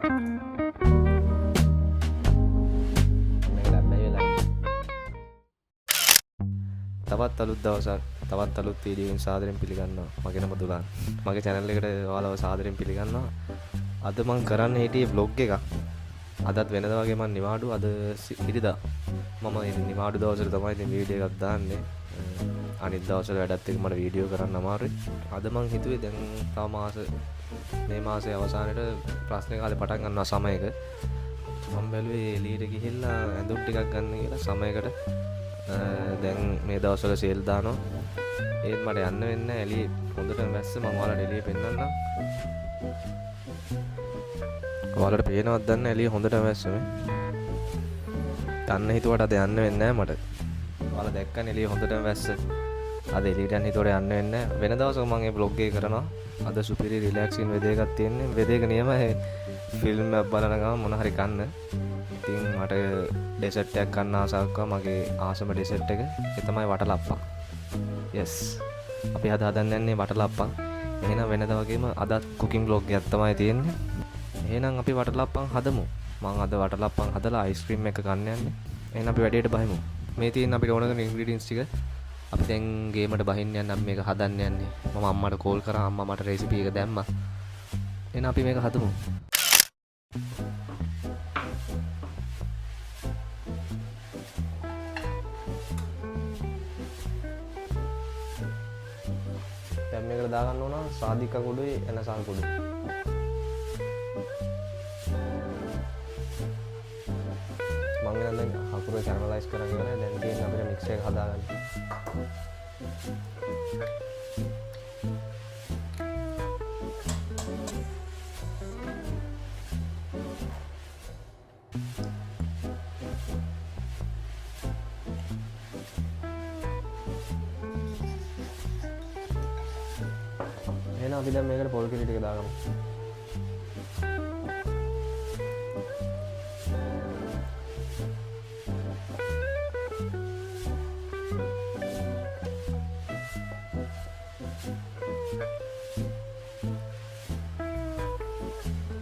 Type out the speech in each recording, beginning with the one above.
තවත් අලුත් දවසක් තවත් අලුත් වීඩියෝ එකකින් සාදරයෙන් පිළිගන්නවා. මගේ නම දුලාන්. මගේ channel එකට ඔයාලව සාදරයෙන් පිළිගන්නවා. අද මම කරන්න හිටියේ vlog එකක්. අදත් වෙනදා වගේ මම නිවාඩු අද ඉරිදා. මම ඉතින් නිවාඩු දවසට තමයි ඉතින් වීඩියෝ එකක් දාන්නේ. අනිත් දවස්වල වැඩත් එක්ක මට වීඩියෝ කරන්න අමාරුයි. අද මං හිතුවේ දැන් තව මේ මාසේ අවසානයේ ප්‍රශ්න කාලේ පටන් ගන්නවා සමයක. මම බැලුවේ එළියට ගිහිල්ලා ඇඳුම් ටිකක් ගන්න කියලා සමයකට. දැන් මේ දවස්වල සේල් දානවා. ඒත් මට යන්න වෙන්නේ නැහැ එළියේ හොඳට වැස්ස. මම ඔයාලට එළියේ පෙන්නන්නම්. ඔයාලට පේනවද දන්නේ එළියේ හොඳට වැස්ස මේ. දන්න හිතුවට අද යන්න වෙන්නේ නැහැ මට. ඔයාලා දැක්කනේ එළියේ හොඳට වැස්ස. අද එළියට යන්න හිතුවට යන්න වෙන්නේ නැහැ. වෙන දවසක මම මේ vlog එක කරනවා. අද සුපිරි රිලැක්සින් වෙදේ එකක් තියෙන්නේ. වෙදේ එක නියමයි ෆිල්ම් එකක් බලන ගමන් මොන හරි කන්න. ඉතින් මට ඩෙසර්ට් එකක් ගන්න ආසාවක් ආවා. මගේ ආසම ඩෙසර්ට් එක. ඒ තමයි වටලප්පා. yes. අපි අද හදන්න යන්නේ වටලප්පා. එහෙනම් වෙනදා වගේම අදත් කුකින් vlog එකක් තමයි තියෙන්නේ. එහෙනම් අපි වටලප්පන් හදමු. මම අද වටලප්පන් හදලා අයිස්ක්‍රීම් එක ගන්න යන්නේ. එහෙනම් අපි වැඩේට බහිමු. මේ තියෙන අපිට ඕන කරන ඉන්ග්‍රීඩියන්ට්ස් ටික අපි දැන් ගේමට බහින්න යන්න අපි මේක හදන්න යන්නේ. මම අම්මට කෝල් කරා. අම්මා මට රෙසිපි එක දැම්මා. එහෙනම් අපි මේක හදමු. දැන් මේකට දාගන්න ඕන සාදික කුඩුයි එනසල් කුඩුයි. මම දැන් හකුරු කැරමලයිස් කරගෙන ඉවරයි. දැන් තියෙන අපිට මික්ස් එක හදාගන්න. එහෙනම් අපි දැන් මේකට පොල් කිරි ටික දාගමු.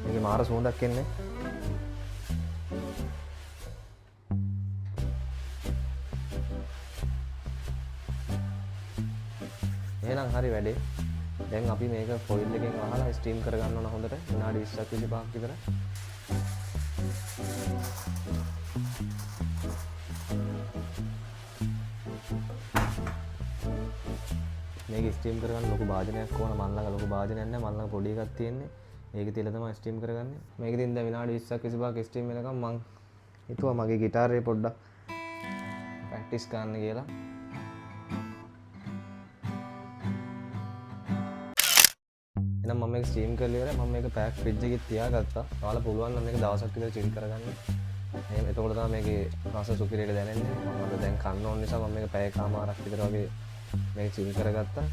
මේකේ මාර සුවඳක් එන්නේ. එහෙනම් හරි වැඩේ. දැන් අපි මේක ෆොයිල් එකෙන් වහලා ස්ටීම් කරගන්න ඕන හොඳට විනාඩි 20ක් 25ක් විතර. මේක ස්ටීම් කරගන්න ලොකු භාජනයක් ඕන. මන් ළඟ ලොකු භාජනයක් නැහැ. මන් ළඟ පොඩි එකක් තියෙන්නේ. ඒක තියලා තමයි ස්ටීම් කරගන්නේ. මේක ඉතින් දැන් විනාඩි 20ක් 25ක් ස්ටීම් වෙනකම් මං හිතුවා මගේ ගිටාරේ පොඩ්ඩක් ප්‍රැක්ටිස් කරන්න කියලා. එහෙනම් මම මේක ස්ටීම් කරලා ඉවරයි. මම මේක පැක් ෆ්‍රිජ් එකේ තියාගත්තා. ඔයාලා පුළුවන් නම් මේක දවසක් විතර චිල් කරගන්න. එහෙනම් එතකොට තමයි මේකේ රස සුපිරියට දැනෙන්නේ. මම අද දැන් කන්න ඕන නිසා මම මේක පැය කමාරක් විතර වගේ මේක චිල් කරගත්තා.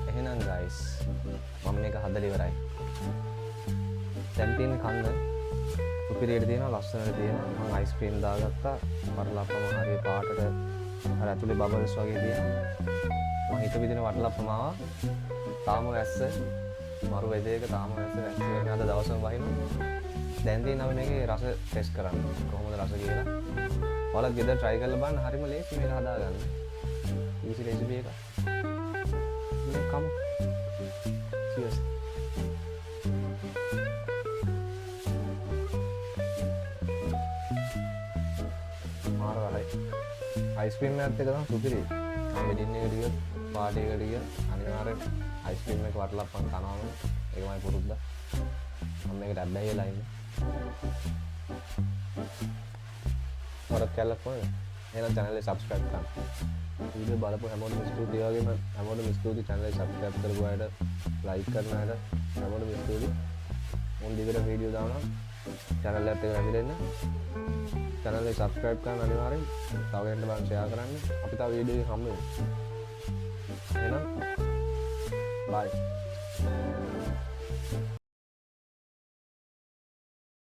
එහෙනම් guys මම මේක හදලා ඉවරයි. දැන් තියෙන කන්න සුපිරියට තියෙනවා, ලස්සනට තියෙනවා. මම අයිස්ක්‍රීම් දාගත්තා. වටලප්පම හරිය පාටට අර ඇතුලේ බබල්ස් වගේ තියෙනවා. මම හිත විදින වටලප්පම ආවා. තාම වැස්ස මරු වෙදේක තාම වැස්ස වෙන අද දවසම වහිනවා. දැන් තියෙන අපි මේකේ රස ටෙස්ට් කරන්න. කොහොමද රස කියලා. ඔයාලා ගෙදර try කරලා බලන්න. හරිම ලේසි මේක හදාගන්න. easy recipe එකක්. Come. Cheers. මාරවලයි. අයිස්ක්‍රීම් එකත් එක තමයි සුපිරි. මම වෙඩින් එකට ගියොත් පාටි එකට ගියොත් අනිවාර්යෙන් අයිස්ක්‍රීම් එක වටලප්පන් කනවාම ඒකමයි පුරුද්ද. මම මේකට අබ්බැහිලා ඉන්නේ. වරක් කැල්ලක් කොහෙද? එහෙනම් channel එක subscribe කරන්න. වීඩියෝ බලපු හැමෝටම ස්තුතියි. වගේම හැමෝටම ස්තුතියි channel එක subscribe කරපු අයට, like කරන අයට හැමෝටම ස්තුතියි. මොන් දිගට වීඩියෝ දානවා. channel එකත් එක්ක රැඳෙන්න. channel එක subscribe කරන්න අනිවාර්යෙන්. තව කෙනෙක්ට බලන්න share කරන්න. අපි තව වීඩියෝ එකක් හම්බ වෙමු. එහෙනම් bye.